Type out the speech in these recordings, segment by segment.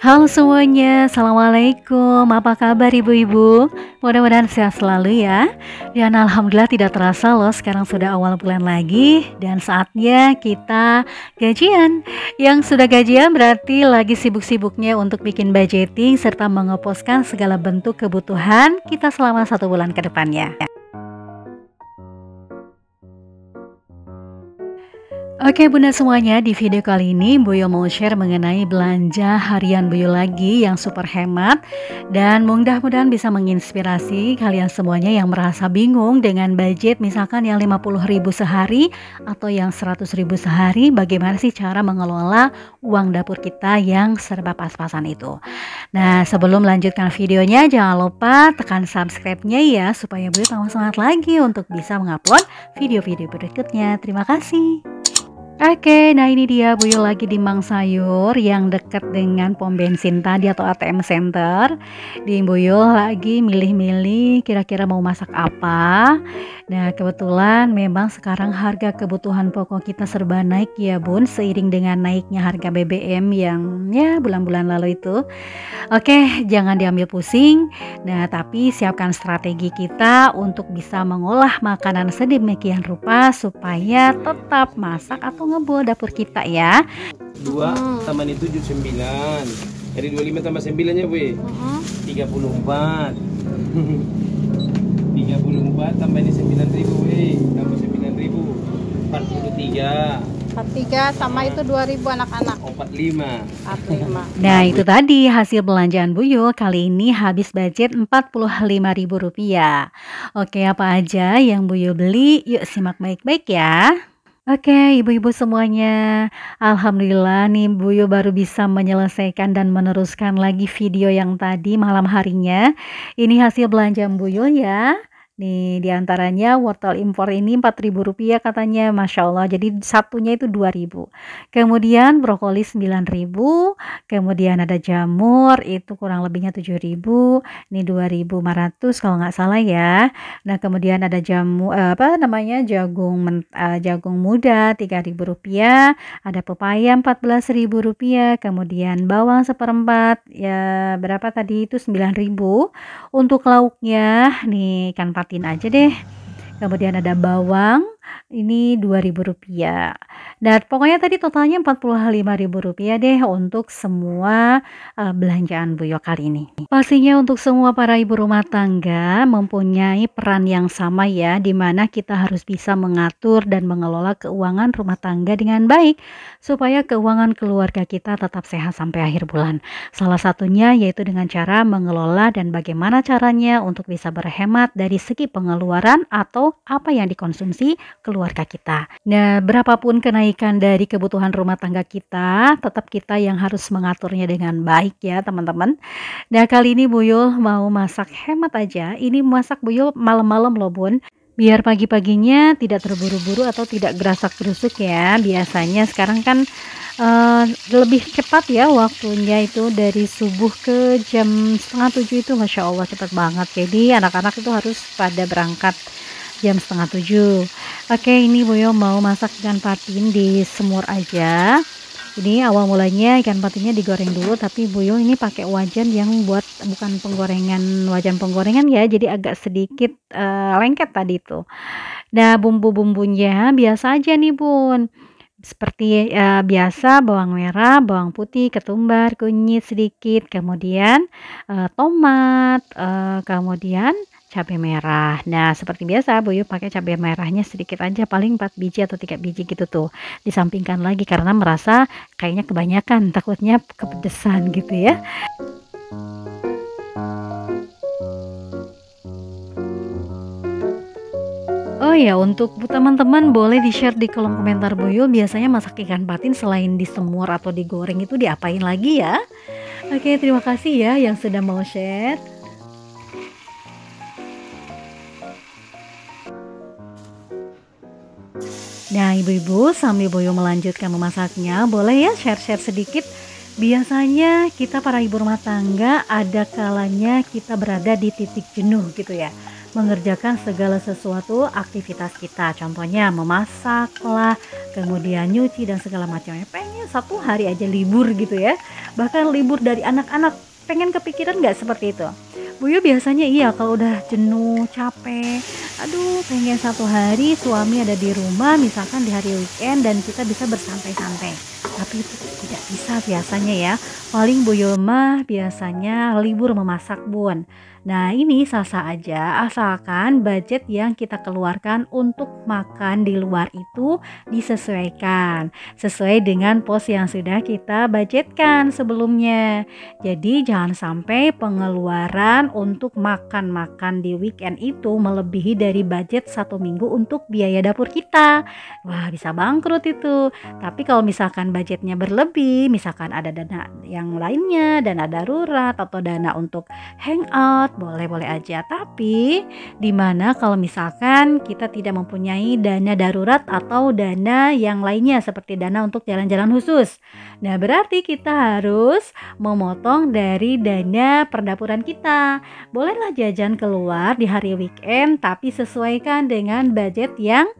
Halo semuanya, Assalamualaikum. Apa kabar ibu-ibu? Mudah-mudahan sehat selalu ya. Dan alhamdulillah tidak terasa loh, sekarang sudah awal bulan lagi dan saatnya kita gajian. Yang sudah gajian berarti lagi sibuk-sibuknya untuk bikin budgeting serta mengeposkan segala bentuk kebutuhan kita selama 1 bulan ke depannya. Oke bunda semuanya, di video kali ini Boyo mau share mengenai belanja harian Boyo lagi yang super hemat dan mudah-mudahan bisa menginspirasi kalian semuanya yang merasa bingung dengan budget misalkan yang 50.000 sehari atau yang 100.000 sehari. Bagaimana sih cara mengelola uang dapur kita yang serba pas-pasan itu. Nah sebelum melanjutkan videonya jangan lupa tekan subscribe-nya ya, supaya Boyo tambah semangat lagi untuk bisa mengupload video-video berikutnya. Terima kasih. Oke, nah ini dia Boyo lagi di Mang Sayur yang dekat dengan pom bensin tadi atau ATM Center. Di Boyo lagi milih-milih kira-kira mau masak apa. Nah kebetulan memang sekarang harga kebutuhan pokok kita serba naik ya bun, seiring dengan naiknya harga BBM yang ya bulan-bulan lalu itu. Oke, jangan diambil pusing. Nah, tapi siapkan strategi kita untuk bisa mengolah makanan sedemikian rupa supaya tetap masak atau ngebul dapur kita ya. 2 tambah itu 79. Dari 25 tambah 9 ya, Bu. 34. 34 tambah ini 9.000, Bu. Tambah 9.000. 43. 43 sama itu 2.000 anak-anak. 45. 45. Nah itu tadi hasil belanjaan Buyo kali ini habis budget Rp45.000. Oke, apa aja yang Buyo beli? Yuk simak baik-baik ya. Oke ibu-ibu semuanya, alhamdulillah nih Buyo baru bisa menyelesaikan dan meneruskan lagi video yang tadi malam harinya. Ini hasil belanjaan Buyo ya. Nih diantaranya wortel impor ini Rp4.000 katanya, Masya Allah, jadi satunya itu 2.000. Kemudian brokoli 9.000, kemudian ada jamur itu kurang lebihnya 7.000, ini 2.500 kalau nggak salah ya. Nah kemudian ada jagung muda Rp3.000, ada pepaya Rp14.000, kemudian bawang seperempat ya berapa tadi itu 9.000. Untuk lauknya nih ikan patin aja deh. Kemudian ada bawang ini Rp2.000. Dan pokoknya tadi totalnya Rp45.000 deh untuk semua belanjaan Buyo kali ini. Pastinya untuk semua para ibu rumah tangga mempunyai peran yang sama ya, dimana kita harus bisa mengatur dan mengelola keuangan rumah tangga dengan baik supaya keuangan keluarga kita tetap sehat sampai akhir bulan. Salah satunya yaitu dengan cara mengelola dan bagaimana caranya untuk bisa berhemat dari segi pengeluaran atau apa yang dikonsumsi keluarga kita. Nah, berapapun kenaikan dari kebutuhan rumah tangga kita, tetap kita yang harus mengaturnya dengan baik ya teman-teman. Nah, kali ini Buyo mau masak hemat aja. Ini masak Buyo malam-malam loh bun, biar pagi-paginya tidak terburu-buru atau tidak gerasak-gerusuk ya. Biasanya sekarang kan lebih cepat ya waktunya, itu dari subuh ke jam 6:30 itu Masya Allah cepat banget. Jadi anak-anak itu harus pada berangkat jam 6:30. Oke, ini Buyo mau masak ikan patin di semur aja. Ini awal mulanya ikan patinnya digoreng dulu, tapi Buyo ini pakai wajan yang buat bukan wajan penggorengan ya, jadi agak sedikit lengket tadi itu. Nah bumbu-bumbunya biasa aja nih bun, seperti biasa bawang merah, bawang putih, ketumbar, kunyit sedikit, kemudian tomat, kemudian cabai merah. Nah seperti biasa Buyo pakai cabai merahnya sedikit aja, paling 4 biji atau 3 biji gitu tuh. Disampingkan lagi karena merasa kayaknya kebanyakan, takutnya kepedesan gitu ya. Oh ya, untuk teman-teman boleh di-share di kolom komentar Buyo biasanya masak ikan patin selain disemur atau digoreng itu diapain lagi ya. Oke, terima kasih ya yang sudah mau share. Nah ibu-ibu, sambil Buyo melanjutkan memasaknya, boleh ya share-share sedikit. Biasanya kita para ibu rumah tangga ada kalanya kita berada di titik jenuh gitu ya, mengerjakan segala sesuatu aktivitas kita, contohnya memasak lah, kemudian nyuci dan segala macamnya. Pengen 1 hari aja libur gitu ya, bahkan libur dari anak-anak. Pengen kepikiran nggak seperti itu? Buyu biasanya iya kalau udah jenuh, capek, aduh pengen satu hari suami ada di rumah, misalkan di hari weekend dan kita bisa bersantai-santai. Tapi itu tidak bisa biasanya ya. Paling Buyu mah biasanya libur memasak bun. Nah ini sah-sah aja asalkan budget yang kita keluarkan untuk makan di luar itu disesuaikan sesuai dengan pos yang sudah kita budgetkan sebelumnya. Jadi jangan sampai pengeluaran untuk makan-makan di weekend itu melebihi dari budget 1 minggu untuk biaya dapur kita. Wah bisa bangkrut itu. Tapi kalau misalkan budgetnya berlebih, misalkan ada dana yang lainnya, dana darurat atau dana untuk hangout, boleh-boleh aja. Tapi dimana kalau misalkan kita tidak mempunyai dana darurat atau dana yang lainnya seperti dana untuk jalan-jalan khusus. Nah berarti kita harus memotong dari dana perdapuran kita. Bolehlah jajan keluar di hari weekend tapi sesuaikan dengan budget yang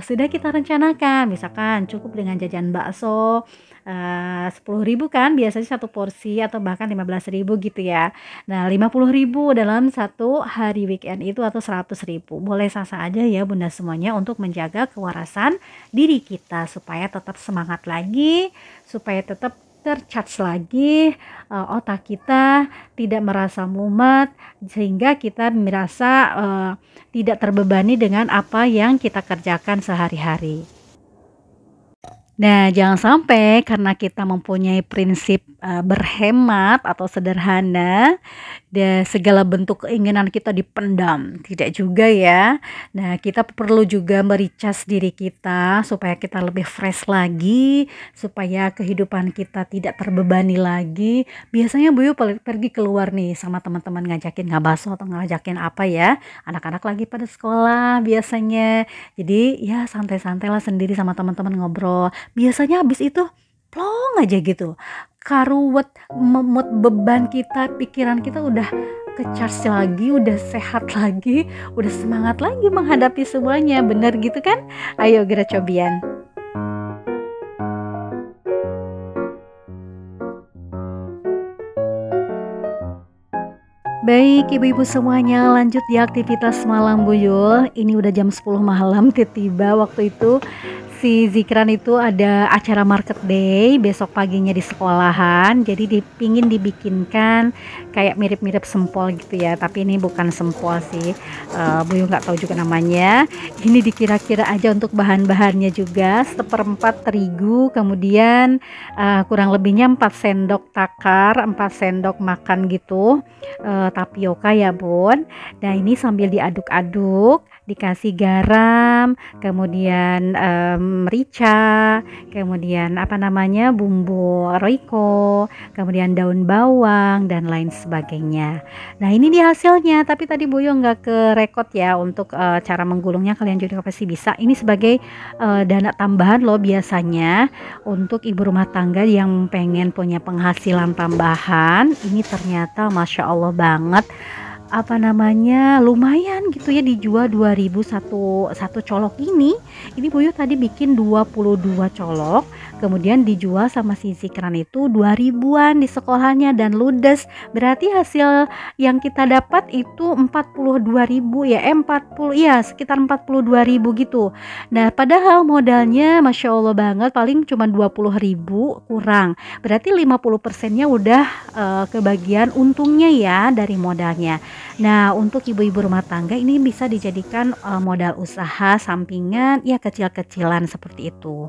sudah kita rencanakan. Misalkan cukup dengan jajan bakso 10.000 kan biasanya satu porsi atau bahkan 15.000 gitu ya. Nah 50.000 dalam satu hari weekend itu atau 100.000 boleh sah-sah aja ya bunda semuanya untuk menjaga kewarasan diri kita supaya tetap semangat lagi, supaya tetap tercharge lagi otak kita, tidak merasa mumet sehingga kita merasa tidak terbebani dengan apa yang kita kerjakan sehari-hari. Nah, jangan sampai karena kita mempunyai prinsip berhemat atau sederhana dan segala bentuk keinginan kita dipendam. Tidak juga ya. Nah, kita perlu juga mericas diri kita supaya kita lebih fresh lagi, supaya kehidupan kita tidak terbebani lagi. Biasanya Buyu pergi keluar nih sama teman-teman ngajakin ngabaso atau ngajakin apa ya. Anak-anak lagi pada sekolah biasanya. Jadi ya santai-santai lah sendiri sama teman-teman ngobrol. Biasanya habis itu plong aja gitu, karuwet, memut beban kita, pikiran kita udah ke-charge lagi, udah sehat lagi, udah semangat lagi menghadapi semuanya. Bener gitu kan? Ayo gerak cobian. Baik ibu-ibu semuanya, lanjut di aktivitas malam Buyul. Ini udah jam 10 malam tiba waktu itu si Zikran itu ada acara market day besok paginya di sekolahan, jadi pingin dibikinkan kayak mirip-mirip sempol gitu ya, tapi ini bukan sempol sih, Buyu nggak tahu juga namanya. Ini dikira-kira aja untuk bahan-bahannya juga, 1/4 terigu, kemudian kurang lebihnya 4 sendok takar, 4 sendok makan gitu, tapioka ya bun. Nah ini sambil diaduk-aduk, dikasih garam, kemudian merica, kemudian bumbu roiko, kemudian daun bawang dan lain sebagainya. Nah ini dia hasilnya, tapi tadi Buyu nggak ke rekod ya untuk cara menggulungnya, kalian juga pasti bisa. Ini sebagai dana tambahan loh biasanya untuk ibu rumah tangga yang pengen punya penghasilan tambahan. Ini ternyata Masya Allah banget, lumayan gitu ya, dijual 2.000 satu colok ini Buyu tadi bikin 22 colok, kemudian dijual sama si Zikran itu 2.000-an di sekolahnya dan ludes. Berarti hasil yang kita dapat itu 42.000 ya, sekitar 42.000 gitu. Nah padahal modalnya Masya Allah banget, paling cuma 20.000 kurang, berarti 50%-nya udah kebagian untungnya ya dari modalnya. Nah untuk ibu-ibu rumah tangga ini bisa dijadikan modal usaha sampingan ya, kecil-kecilan seperti itu.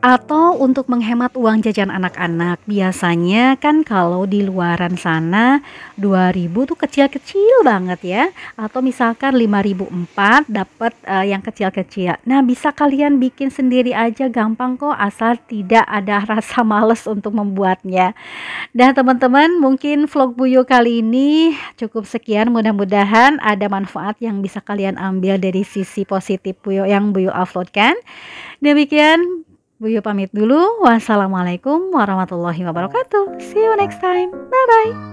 Atau untuk menghemat uang jajan anak-anak, biasanya kan kalau di luaran sana 2.000 tuh kecil-kecil banget ya, atau misalkan 5.004 dapat yang kecil-kecil. Nah bisa kalian bikin sendiri aja, gampang kok, asal tidak ada rasa males untuk membuatnya. Nah teman-teman, mungkin vlog Buyu kali ini cukup sekian, mudah-mudahan ada manfaat yang bisa kalian ambil dari sisi positif Buyu yang Buyu uploadkan. Demikian Buyu pamit dulu. Wassalamualaikum warahmatullahi wabarakatuh. See you next time. Bye bye.